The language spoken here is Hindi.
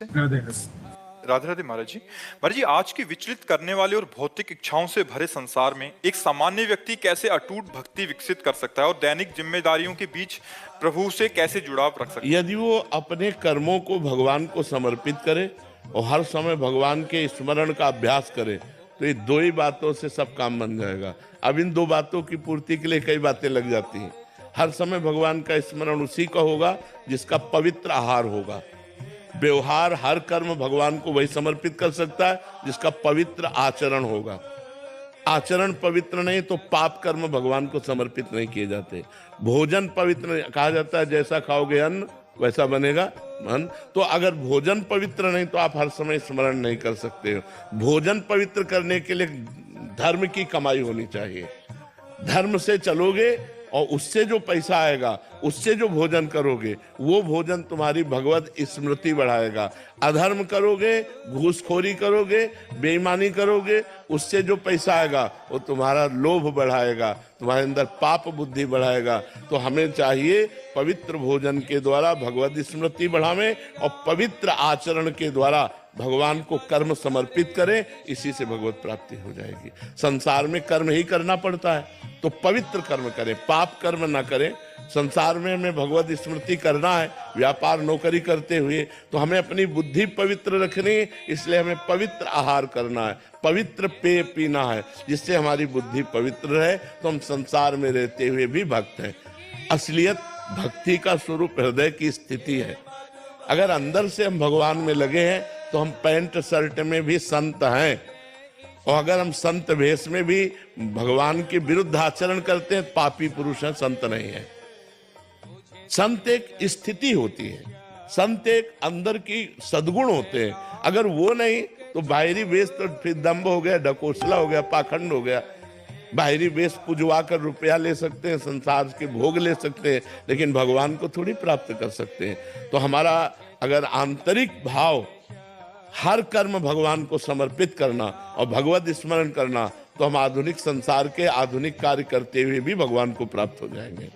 राधे राधे। राधे राधे महाराज जी। महाराज जी, आज की विचलित करने वाले और भौतिक इच्छाओं से भरे संसार में एक सामान्य व्यक्ति कैसे अटूट भक्ति विकसित कर सकता है और दैनिक जिम्मेदारियों के बीच प्रभु से कैसे जुड़ाव रख सकता है? यदि वो अपने कर्मों को भगवान को समर्पित करे और हर समय भगवान के स्मरण का अभ्यास करे तो ये दो ही बातों से सब काम बन जाएगा। अब इन दो बातों की पूर्ति के लिए कई बातें लग जाती हैं। हर समय भगवान का स्मरण उसी का होगा जिसका पवित्र आहार होगा। व्यवहार हर कर्म भगवान को वही समर्पित कर सकता है जिसका पवित्र आचरण होगा। आचरण पवित्र नहीं तो पाप कर्म भगवान को समर्पित नहीं किए जाते। भोजन पवित्र कहा जाता है, जैसा खाओगे अन्न वैसा बनेगा मन। तो अगर भोजन पवित्र नहीं तो आप हर समय स्मरण नहीं कर सकते हो। भोजन पवित्र करने के लिए धर्म की कमाई होनी चाहिए। धर्म से चलोगे और उससे जो पैसा आएगा उससे जो भोजन करोगे वो भोजन तुम्हारी भगवत स्मृति बढ़ाएगा। अधर्म करोगे, घूसखोरी करोगे, बेईमानी करोगे, उससे जो पैसा आएगा वो तुम्हारा लोभ बढ़ाएगा, तुम्हारे अंदर पाप बुद्धि बढ़ाएगा। तो हमें चाहिए पवित्र भोजन के द्वारा भगवत स्मृति बढ़ावें और पवित्र आचरण के द्वारा भगवान को कर्म समर्पित करें। इसी से भगवत प्राप्ति हो जाएगी। संसार में कर्म ही करना पड़ता है तो पवित्र कर्म करें, पाप कर्म ना करें। संसार में हमें भगवत स्मृति करना है, व्यापार नौकरी करते हुए तो हमें अपनी बुद्धि पवित्र रखनी है। इसलिए हमें पवित्र आहार करना है, पवित्र पेय पीना है, जिससे हमारी बुद्धि पवित्र रहे। तो हम संसार में रहते हुए भी भक्त हैं। असलियत भक्ति का स्वरूप हृदय की स्थिति है। अगर अंदर से हम भगवान में लगे हैं तो हम पैंट शर्ट में भी संत हैं, और अगर हम संत वेश में भी भगवान के विरुद्ध आचरण करते हैं पापी पुरुष हैं, संत नहीं है। संत एक स्थिति होती है, संत एक अंदर की सद्गुण होते हैं। अगर वो नहीं तो बाहरी वेश तो फिर दंभ हो गया, ढकोसला हो गया, पाखंड हो गया। बाहरी वेश पुजवा कर रुपया ले सकते हैं, संसार के भोग ले सकते हैं, लेकिन भगवान को थोड़ी प्राप्त कर सकते हैं। तो हमारा अगर आंतरिक भाव हर कर्म भगवान को समर्पित करना और भगवत स्मरण करना तो हम आधुनिक संसार के आधुनिक कार्य करते हुए भी भगवान को प्राप्त हो जाएंगे।